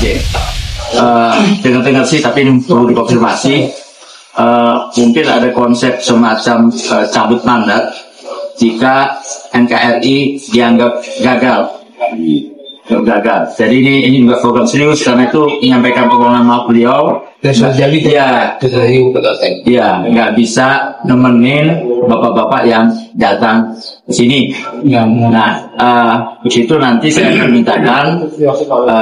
Aceh. Dengar-dengar sih, tapi ini perlu dikonfirmasi. Mungkin ada konsep semacam cabut mandat jika NKRI dianggap gagal. Jadi ini juga program serius, karena itu menyampaikan permohonan maaf beliau. Nggak bisa nemenin bapak-bapak yang datang ke sini. Nah, begitu nanti saya akan mintakan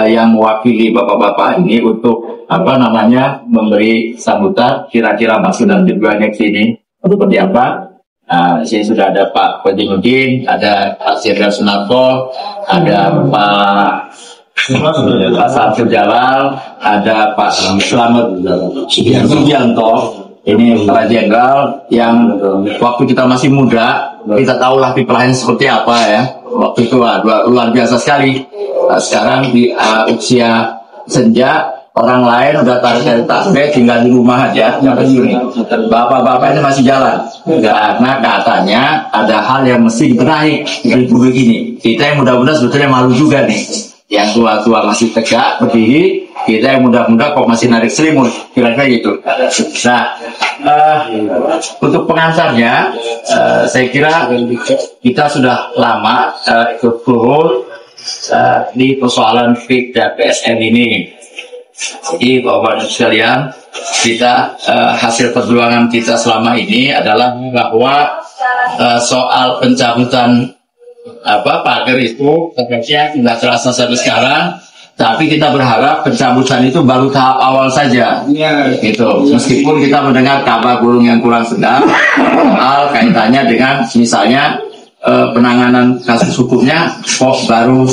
yang mewakili bapak-bapak ini untuk memberi sambutan. Kira-kira maksud dan tujuannya ke sini seperti apa? Sini sudah ada Pak Kodimudin, ada Pak Jenderal Sunarko, ada Pak Samsul Jalal, ada Pak Slamet Subianto. Ini para jenderal yang waktu kita masih muda, kita tahulah pipelahnya seperti apa ya. Waktu itu luar biasa sekali. Sekarang di usia senja, orang lain udah tarik dari tasbih, tinggal di rumah aja sampai sini. Bapak-bapak ini masih jalan, karena katanya ada hal yang mesti dibenahi di Republik ini. Kita yang muda-muda sebetulnya malu juga nih. Yang tua-tua masih tegak berdiri, kita yang muda-muda kok masih narik selimut, kira-kira gitu. Nah, untuk pengantarnya, saya kira kita sudah lama ikut turun di persoalan FIK dan PSN ini. Jadi Bapak-Bapak sekalian, kita hasil perjuangan kita selama ini adalah bahwa soal pencabutan pagar itu ternyata tidak terasa sampai sekarang, tapi kita berharap pencabutan itu baru tahap awal saja. Gitu. Meskipun kita mendengar kabar burung yang kurang sedap soal kaitannya dengan misalnya penanganan kasus hukumnya kok baru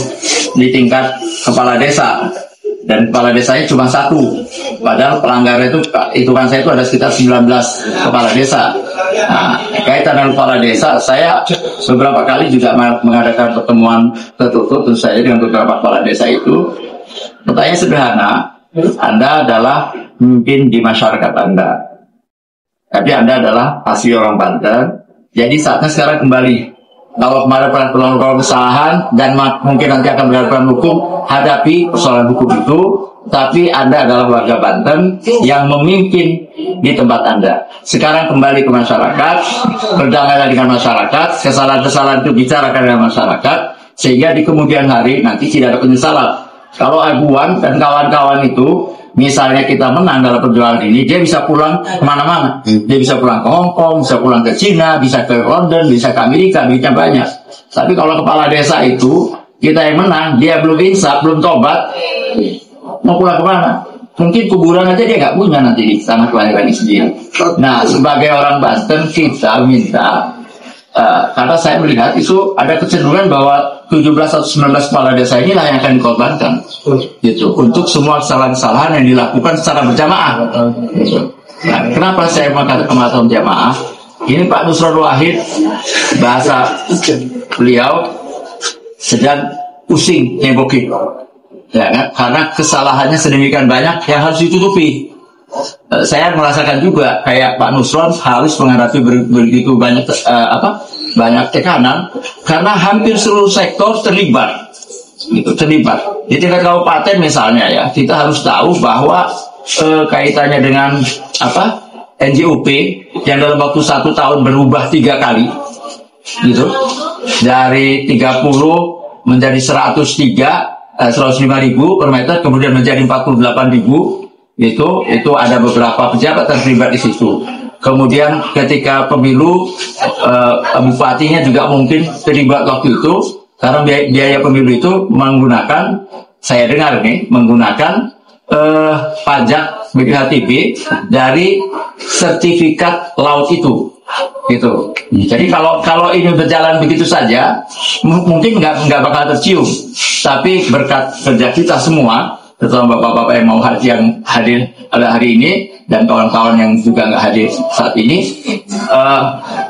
di tingkat kepala desa. Dan kepala desanya cuma satu, padahal pelanggar itu hitungan saya itu ada sekitar 19 kepala desa. Nah, kaitan dengan kepala desa, saya beberapa kali juga mengadakan pertemuan tertutup tentu saja dengan beberapa kepala desa itu. Pertanyaan sederhana, Anda adalah pemimpin di masyarakat Anda, tapi Anda adalah asli orang Banten. Jadi saatnya sekarang kembali. Kalau kemarin pernah melakukan kesalahan dan mungkin nanti akan melakukan hukum, hadapi persoalan hukum itu. Tapi Anda adalah warga Banten yang memimpin di tempat Anda. Sekarang kembali ke masyarakat, berdamailah dengan masyarakat, kesalahan-kesalahan itu bicarakan dengan masyarakat, sehingga di kemudian hari nanti tidak ada penyesalan. Kalau Aguan dan kawan-kawan itu, misalnya kita menang dalam perjuangan ini, dia bisa pulang kemana-mana. Dia bisa pulang ke Hong Kong, bisa pulang ke Cina, bisa ke London, bisa ke Amerika, duitnya banyak. Tapi kalau kepala desa itu, kita yang menang, dia belum insaf, belum tobat, mau pulang kemana? Mungkin kuburan aja dia nggak punya nanti di tanah kelahiran sendiri. Nah, sebagai orang Banten, kita minta, karena saya melihat itu ada kecenderungan bahwa 17 atau 19 kepala desa inilah yang akan dikorbankan gitu, untuk semua kesalahan-kesalahan yang dilakukan secara berjamaah gitu. Nah, kenapa saya mengatakan jamaah? Ini Pak Nusron Wahid, bahasa beliau sedang pusing nyegokin ya kan? Karena kesalahannya sedemikian banyak yang harus ditutupi. Saya merasakan juga kayak Pak Nusron harus menghadapi begitu banyak banyak tekanan, karena hampir seluruh sektor terlibat. Di tingkat kabupaten misalnya ya, kita harus tahu bahwa kaitannya dengan NJOP yang dalam waktu 1 tahun berubah 3 kali, gitu, dari 30 menjadi 105.000 per meter, kemudian menjadi 48.000. Itu ada beberapa pejabat terlibat di situ. Kemudian ketika pemilu, bupatinya juga mungkin terlibat waktu itu, karena biaya pemilu itu menggunakan, saya dengar nih, menggunakan pajak BPHTB dari sertifikat laut itu, gitu. Jadi kalau ini berjalan begitu saja, mungkin nggak bakal tercium. Tapi berkat kerja kita semua, terutama bapak-bapak yang mau haji, yang hadir pada hari ini, dan kawan-kawan yang juga nggak hadir saat ini,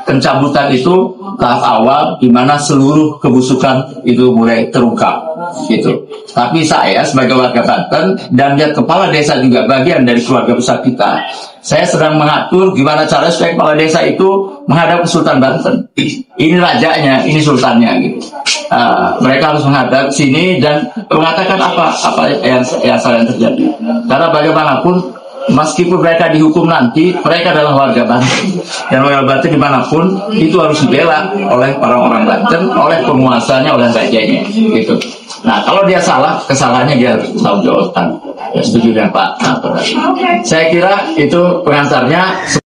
pencabutan itu tahap awal di mana seluruh kebusukan itu mulai terungkap. gitu. Tapi saya sebagai warga Banten dan dia kepala desa juga bagian dari keluarga besar kita. Saya sedang mengatur gimana cara supaya kepala desa itu menghadap ke Sultan Banten. Ini rajanya, ini sultannya gitu. Mereka harus menghadap sini dan mengatakan apa yang salah yang terjadi. Karena bagaimanapun meskipun mereka dihukum nanti, mereka adalah warga Banten. Dan warga Banten dimanapun itu harus dibela oleh orang-orang Banten, oleh penguasanya, oleh rajanya gitu. Nah, kalau dia salah, kesalahannya dia harus bertanggung jawabkan. Ya, setuju dengan Pak Nato. Saya kira itu pengantarnya.